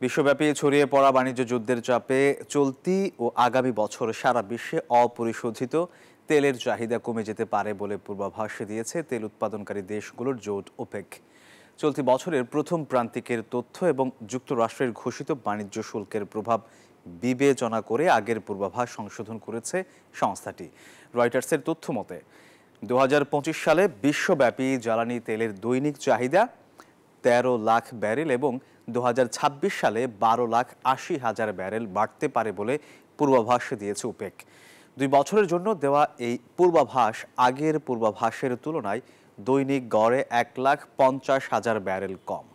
বিশ্বব্যাপী ছড়িয়ে পড়া বাণিজ্য যুদ্ধের চাপে চলতি ও আগামী বছর সারা বিশ্বে অপরিশোধিত তেলের চাহিদা কমে যেতে পারে বলে পূর্বাভাস দিয়েছে তেল উৎপাদনকারী দেশগুলোর জোট ওপেক। চলতি বছরের প্রথম প্রান্তিকের তথ্য এবং যুক্তরাষ্ট্রের ঘোষিত বাণিজ্য শুল্কের প্রভাব বিবেচনা করে আগের পূর্বাভাস সংশোধন করেছে সংস্থাটি। রয়টার্সের তথ্য মতে 2025 সালে বিশ্বব্যাপী জ্বালানি তেলের দৈনিক চাহিদা 13 লাখ ব্যারেল এবং 2026 সালে 12,80,000 ব্যারেল বাড়তে পারে বলে পূর্বাভাস দিয়েছে ওপেক। 2 বছরের জন্য দেওয়া এই পূর্বাভাস আগের পূর্বাভাসের তুলনায় দৈনিক গড়ে 1,50,000 ব্যারেল কম।